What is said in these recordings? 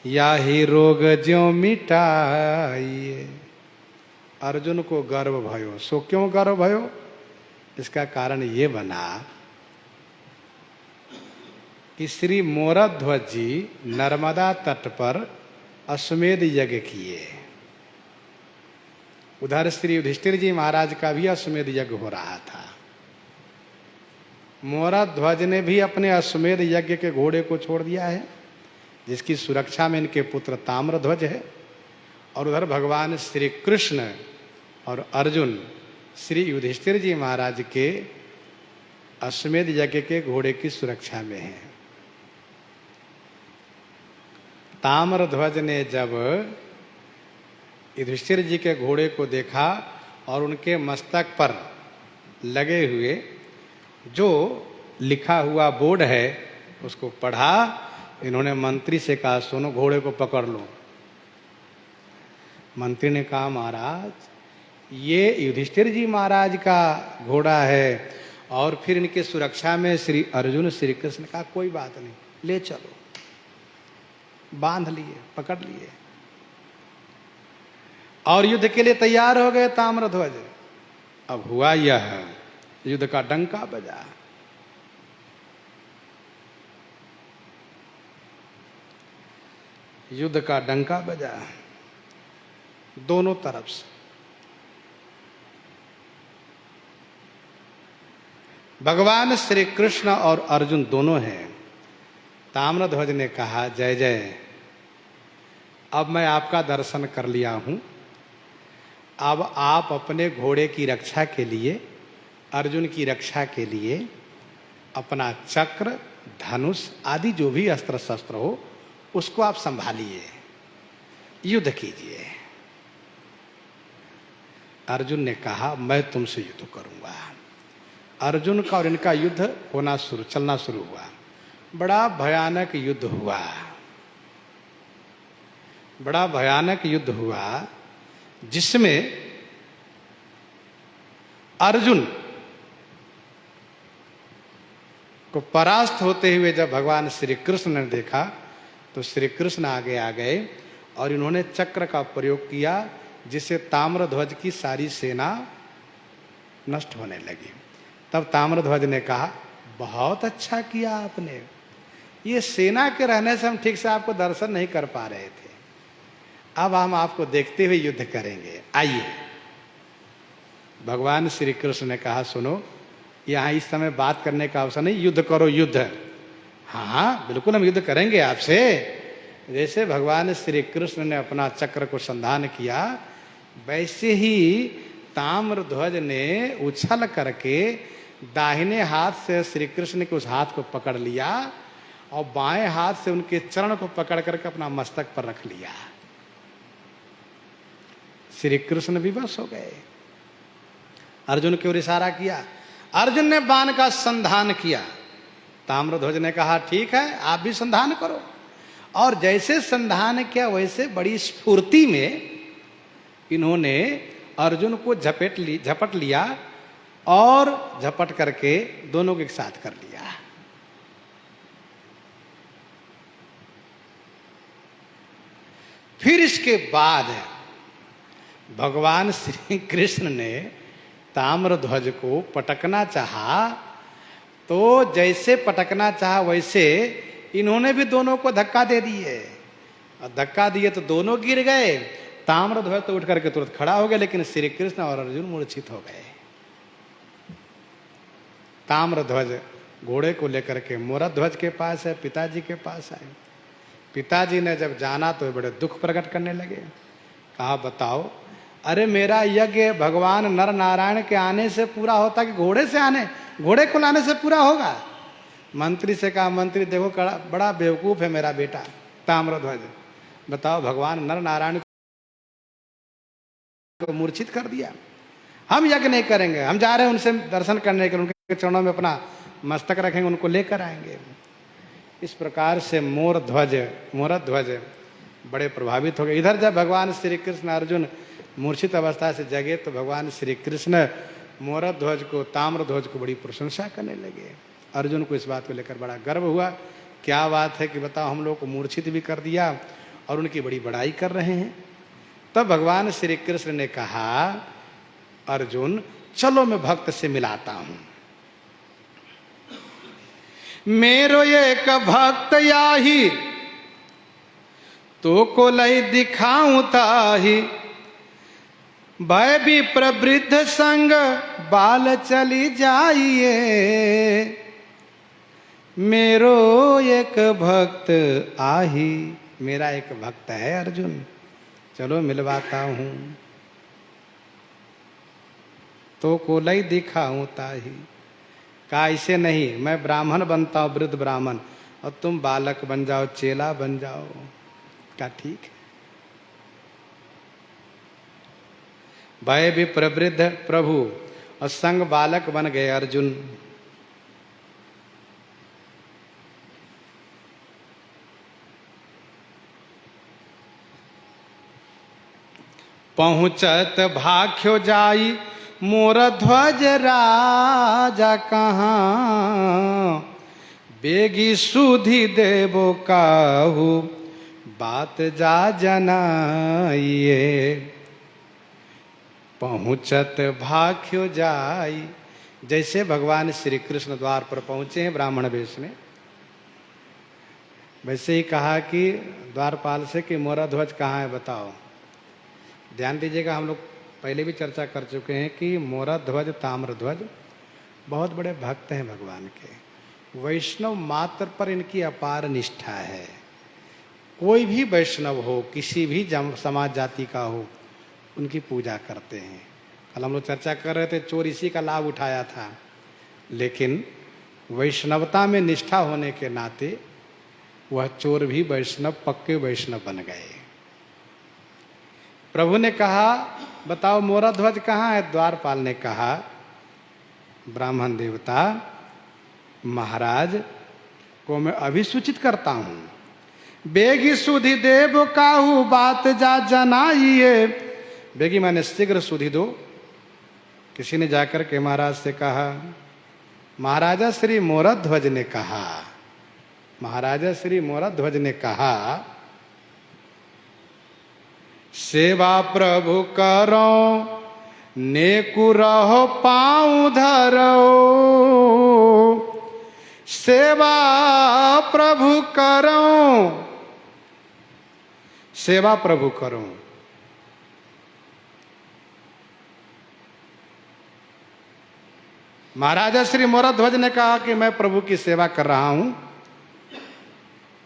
या ही रोग ज्यों मिटाइए। अर्जुन को गर्व भयो। सो क्यों गर्व भयो? इसका कारण ये बना कि श्री मोरध्वज जी नर्मदा तट पर अश्वमेध यज्ञ किए। उधर श्री युधिष्ठिर जी महाराज का भी अश्वमेध यज्ञ हो रहा था। मोरध्वज ने भी अपने अश्वमेध यज्ञ के घोड़े को छोड़ दिया है, जिसकी सुरक्षा में इनके पुत्र ताम्रध्वज है। और उधर भगवान श्री कृष्ण और अर्जुन श्री युधिष्ठिर जी महाराज के अश्वमेध यज्ञ के घोड़े की सुरक्षा में हैं। ताम्रध्वज ने जब युधिष्ठिर जी के घोड़े को देखा और उनके मस्तक पर लगे हुए जो लिखा हुआ बोर्ड है उसको पढ़ा, इन्होंने मंत्री से कहा सुनो घोड़े को पकड़ लो। मंत्री ने कहा महाराज ये युधिष्ठिर जी महाराज का घोड़ा है और फिर इनके सुरक्षा में श्री अर्जुन श्री कृष्ण का कोई बात नहीं, ले चलो। बांध लिए, पकड़ लिए और युद्ध के लिए तैयार हो गए ताम्रध्वज। अब हुआ यह, युद्ध का डंका बजा। युद्ध का डंका बजा दोनों तरफ से। भगवान श्री कृष्ण और अर्जुन दोनों हैं। ताम्रध्वज ने कहा जय जय, अब मैं आपका दर्शन कर लिया हूं। अब आप अपने घोड़े की रक्षा के लिए, अर्जुन की रक्षा के लिए अपना चक्र, धनुष आदि जो भी अस्त्र शस्त्र हो उसको आप संभालिए, युद्ध कीजिए। अर्जुन ने कहा मैं तुमसे युद्ध करूंगा। अर्जुन का और इनका युद्ध चलना शुरू हुआ। बड़ा भयानक युद्ध हुआ। बड़ा भयानक युद्ध हुआ जिसमें अर्जुन को परास्त होते हुए जब भगवान श्री कृष्ण ने देखा तो श्री कृष्ण आगे आ गए और इन्होंने चक्र का प्रयोग किया, जिससे ताम्रध्वज की सारी सेना नष्ट होने लगी। तब ताम्रध्वज ने कहा बहुत अच्छा किया आपने, ये सेना के रहने से हम ठीक से आपको दर्शन नहीं कर पा रहे थे, अब हम आपको देखते हुए युद्ध करेंगे, आइए। भगवान श्री कृष्ण ने कहा सुनो, यहाँ इस समय बात करने का अवसर नहीं, युद्ध करो युद्ध। हाँ बिल्कुल हम युद्ध करेंगे आपसे। जैसे भगवान श्री कृष्ण ने अपना चक्र को संधान किया, वैसे ही ताम्रध्वज ने उछल करके दाहिने हाथ से श्री कृष्ण के उस हाथ को पकड़ लिया और बाएं हाथ से उनके चरण को पकड़ करके अपना मस्तक पर रख लिया। श्री कृष्ण विवश हो गए। अर्जुन की ओर इशारा किया, अर्जुन ने बाण का संधान किया। ताम्रध्वज ने कहा ठीक है आप भी संधान करो। और जैसे संधान किया वैसे बड़ी स्फूर्ति में इन्होंने अर्जुन को झपट लिया और झपट करके दोनों को एक साथ कर लिया। फिर इसके बाद भगवान श्री कृष्ण ने ताम्रध्वज को पटकना चाहा, तो जैसे पटकना चाहा वैसे इन्होंने भी दोनों को धक्का दे दिए। और धक्का दिए तो दोनों गिर गए। ताम्रध्वज तो उठ करके तुरंत खड़ा हो गया, लेकिन श्री कृष्ण और अर्जुन मूर्छित हो गए। ताम्रध्वज घोड़े को लेकर के मोरध्वज के पास है, पिताजी के पास आए। पिताजी ने जब जाना तो बड़े दुख प्रकट करने लगे। कहा बताओ, अरे मेरा यज्ञ भगवान नर नारायण के आने से पूरा होता कि घोड़े को लाने से पूरा होगा? मंत्री से कहा मंत्री देखो बड़ा बेवकूफ है मेरा बेटा ताम्रध्वज। बताओ भगवान नर नारायण को मूर्छित कर दिया, हम यज्ञ नहीं करेंगे, हम जा रहे हैं उनसे दर्शन करने के लिए, उनके चरणों में अपना मस्तक रखेंगे, उनको लेकर आएंगे। इस प्रकार से मोरध्वज बड़े प्रभावित हो गए। इधर जब भगवान श्री कृष्ण अर्जुन मूर्छित अवस्था से जगे तो भगवान श्री कृष्ण मोरध्वज को, ताम्रध्वज को बड़ी प्रशंसा करने लगे। अर्जुन को इस बात को लेकर बड़ा गर्व हुआ। क्या बात है कि बताओ हम लोग को मूर्छित भी कर दिया और उनकी बड़ी बड़ाई कर रहे हैं। तब भगवान श्री कृष्ण ने कहा, अर्जुन चलो मैं भक्त से मिलाता हूं। मेरो एक भक्त याही, तो को लई दिखाऊं ताही, भय भी प्रवृद्ध संग बाल चली जाइए। मेरो एक भक्त आही, मेरा एक भक्त है अर्जुन, चलो मिलवाता हूं। तो को लई दिखाऊं ताही, कहा ऐसे नहीं, मैं ब्राह्मण बनता हूं, वृद्ध ब्राह्मण, और तुम बालक बन जाओ, चेला बन जाओ। कहा ठीक है। भय भी प्रवृद्ध प्रभु, और संग बालक बन गए अर्जुन। पहुंचत भाख्यो जाई, मोर ध्वज राजा कहाँ, बेगी सुधि देवो काहू, बात जा जनाइए। पहुंचत भाख्यो जाई, जैसे भगवान श्री कृष्ण द्वार पर पहुंचे हैं ब्राह्मण वेश में, वैसे ही कहा कि द्वारपाल से कि मोरा ध्वज कहाँ है बताओ। ध्यान दीजिएगा, हम लोग पहले भी चर्चा कर चुके हैं कि मोरा ध्वज ताम्र ध्वज बहुत बड़े भक्त हैं भगवान के। वैष्णव मात्र पर इनकी अपार निष्ठा है। कोई भी वैष्णव हो, किसी भी समाज जाति का हो, उनकी पूजा करते हैं। कल हम लोग चर्चा कर रहे थे, चोर इसी का लाभ उठाया था, लेकिन वैष्णवता में निष्ठा होने के नाते वह चोर भी वैष्णव, पक्के वैष्णव बन गए। प्रभु ने कहा बताओ मोरा ध्वज कहाँ है। द्वारपाल ने कहा, ब्राह्मण देवता महाराज को मैं अभी सूचित करता हूं, बेगी सुधि देव काहू, बात जा जनाइए। बेगी मैंने शीघ्र सुधि दो। किसी ने जाकर के महाराज से कहा, महाराजा श्री मोरा ध्वज ने कहा, महाराजा श्री मोरा ध्वज ने कहा, सेवा प्रभु करो, नेकु रहो पाँव धरो। सेवा प्रभु करो, सेवा प्रभु करो। महाराजा श्री मोरा ध्वज ने कहा कि मैं प्रभु की सेवा कर रहा हूं,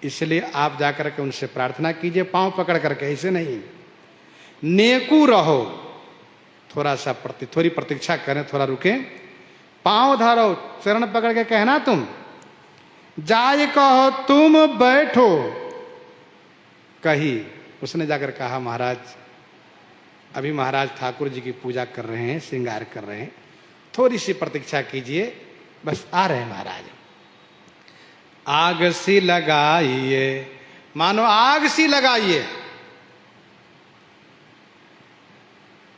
इसलिए आप जाकर के उनसे प्रार्थना कीजिए, पांव पकड़ करके, ऐसे नहीं। नेकू रहो, थोड़ा सा थोड़ी प्रतीक्षा करें, थोड़ा रुके, पांव धरो, चरण पकड़ के कहना तुम, जाए कहो तुम बैठो। कही उसने जाकर कहा, महाराज अभी महाराज ठाकुर जी की पूजा कर रहे हैं, श्रृंगार कर रहे हैं, थोड़ी सी प्रतीक्षा कीजिए, बस आ रहे हैं महाराज। आग सी लगाइए, मानो आग सी लगाइए,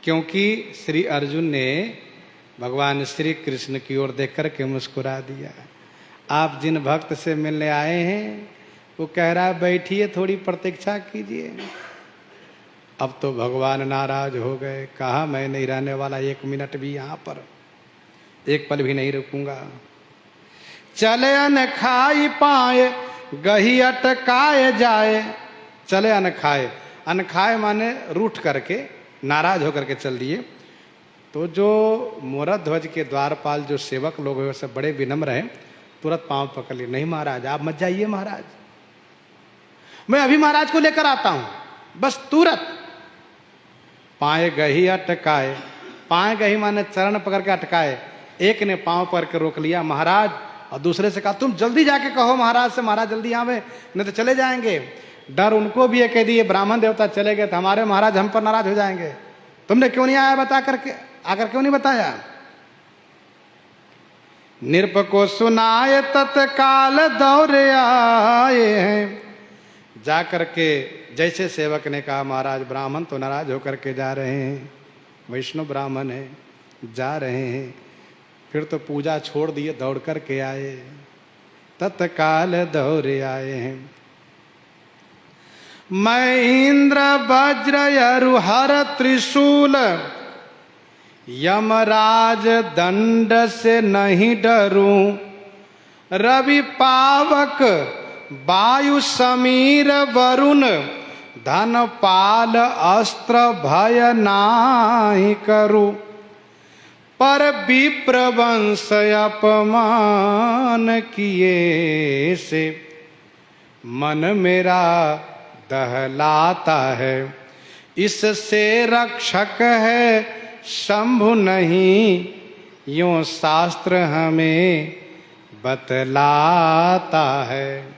क्योंकि श्री अर्जुन ने भगवान श्री कृष्ण की ओर देख कर के मुस्कुरा दिया। आप जिन भक्त से मिलने आए हैं वो कह रहा है बैठिए, थोड़ी प्रतीक्षा कीजिए। अब तो भगवान नाराज हो गए, कहा मैं नहीं रहने वाला 1 मिनट भी यहाँ पर, 1 पल भी नहीं रुकूंगा। चले अन खाई पाए, गही अटकाए जाए। चले अन खाए, अन खाए माने रूठ करके, नाराज होकर के चल दिए। तो जो मोरा ध्वज के द्वारपाल जो सेवक लोग हैं, सब बड़े विनम्र हैं, तुरंत पांव पकड़ लिए, नहीं महाराज आप मत जाइए, महाराज मैं अभी महाराज को लेकर आता हूं, बस तुरंत। पाए गही अटकाए, पाए गही माने चरण पकड़ के अटकाए। एक ने पांव पकड़ के रोक लिया महाराज, और दूसरे से कहा तुम जल्दी जाके कहो महाराज से, महाराज जल्दी आवे, नहीं तो चले जाएंगे। डर उनको भी है, कह दिए ब्राह्मण देवता चले गए तो हमारे महाराज हम पर नाराज हो जाएंगे, तुमने क्यों नहीं आया बता करके, आकर क्यों नहीं बताया। नृप को सुनाए तत्काल दौड़े आए हैं। जाकर के जैसे सेवक ने कहा, महाराज ब्राह्मण तो नाराज होकर के जा रहे हैं, वैष्णव ब्राह्मण है, जा रहे हैं। फिर तो पूजा छोड़ दिए, दौड़ कर के आए, तत्काल दौड़े आए हैं। मैं इंद्र वज्र अरुहर त्रिशूल यमराज दंड से नहीं डरूं, रवि पावक वायु समीर वरुण धन पाल अस्त्र भय नाही करूं। पर विप्र वंश अपमान किए से मन मेरा दहलाता है, इससे रक्षक है शंभु नहीं, यूं शास्त्र हमें बतलाता है।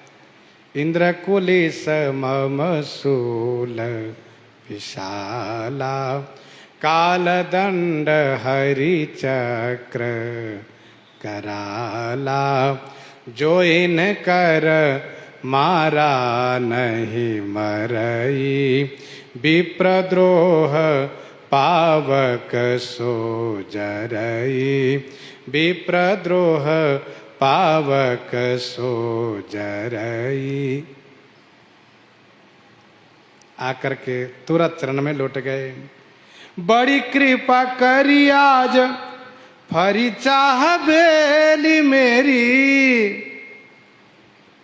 इंद्र कुलिस मम शूल विशाला, कालदंड हरि चक्र कराला, जो इन कर मारा नहीं मरई, विप्रद्रोह पावक सो जरई, विप्रद्रोह पावक सो जरई। आकर के तुरंत चरण में लौट गए। बड़ी कृपा करी आज फरी चाह बेली मेरी,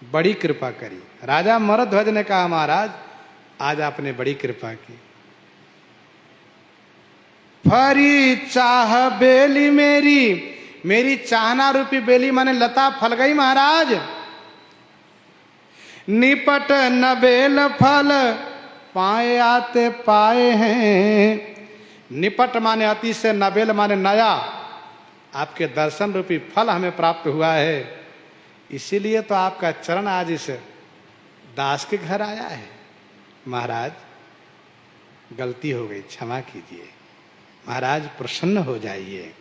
बड़ी कृपा करी। राजा मरध्वज ने कहा महाराज आज आपने बड़ी कृपा की। फरी चाह बेली मेरी, मेरी चाहना रूपी बेली माने लता फल गई महाराज। निपट नबेल फल पाए आते पाए हैं, निपट माने अति से, नबेल माने नया। आपके दर्शन रूपी फल हमें प्राप्त हुआ है, इसीलिए तो आपका चरण आज इस दास के घर आया है। महाराज गलती हो गई, क्षमा कीजिए। महाराज प्रसन्न हो जाइए।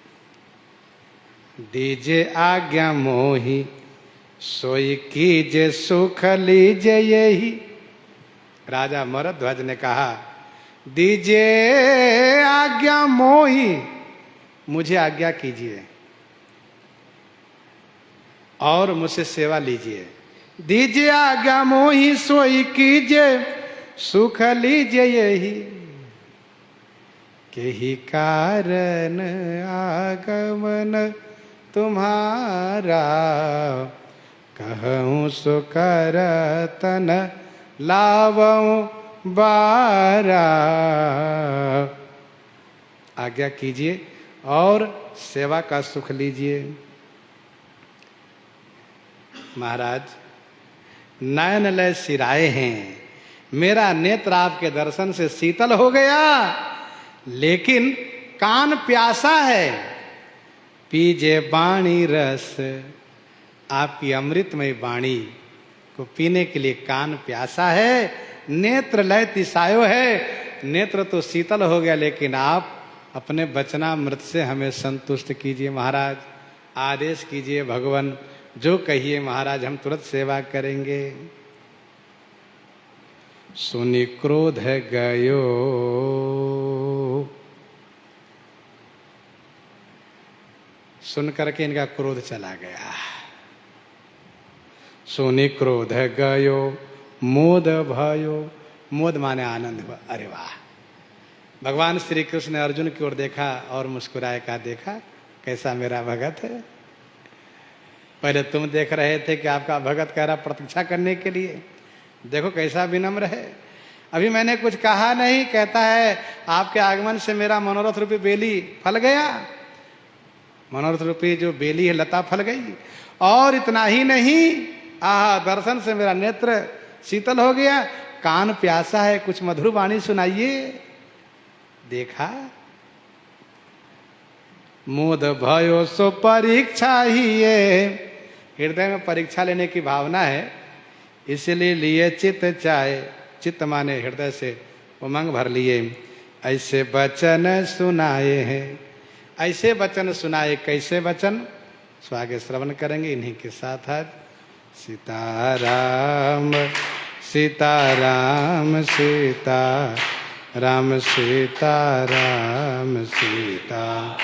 दीजिए आज्ञा मोहि सोई कीजिए, सुख लीजिए यही। राजा मरध्वज ने कहा दीजिए आज्ञा मोहि, मुझे आज्ञा कीजिए और मुझसे सेवा लीजिए। दीजिए आज्ञा मोहि सोई कीजिए, सुख लीजिए यही। केहि कारण आगमन तुम्हारा, कहूँ सो करतन लावऊं बारा। आज्ञा कीजिए और सेवा का सुख लीजिए। महाराज नयन लय सिराए हैं, मेरा नेत्र आपके दर्शन से शीतल हो गया, लेकिन कान प्यासा है। पीजे वाणी रस, आपकी अमृतमय वाणी को पीने के लिए कान प्यासा है। नेत्र लय तिसायो है, नेत्र तो शीतल हो गया, लेकिन आप अपने वचनामृत से हमें संतुष्ट कीजिए। महाराज आदेश कीजिए भगवान, जो कहिए महाराज हम तुरंत सेवा करेंगे। सुनि क्रोध गयो, सुन करके इनका क्रोध चला गया। सुनि क्रोध गयो मोद भयो, मोद माने आनंद। अरे वाह, भगवान श्री कृष्ण ने अर्जुन की ओर देखा और मुस्कुराए, कहा देखा कैसा मेरा भगत है। पहले तुम देख रहे थे कि आपका भगत कह रहा प्रतीक्षा करने के लिए, देखो कैसा विनम्र है। अभी मैंने कुछ कहा नहीं, कहता है आपके आगमन से मेरा मनोरथ रूपी बेली फल गया। मनोरथ रूपी जो बेली है लता फल गई। और इतना ही नहीं, दर्शन से मेरा नेत्र शीतल हो गया, कान प्यासा है, कुछ मधुर वाणी सुनाइए। देखा मोद भयो सो परीक्षा ही ये, हृदय में परीक्षा लेने की भावना है, इसलिए लिए चित्त चाहे। चित्त माने हृदय से उमंग भर लिए। ऐसे वचन सुनाए हैं, ऐसे वचन सुनाए। कैसे वचन, सो आगे श्रवण करेंगे इन्हीं के साथ। आज सीताराम सीताराम सीता राम सीताराम सीता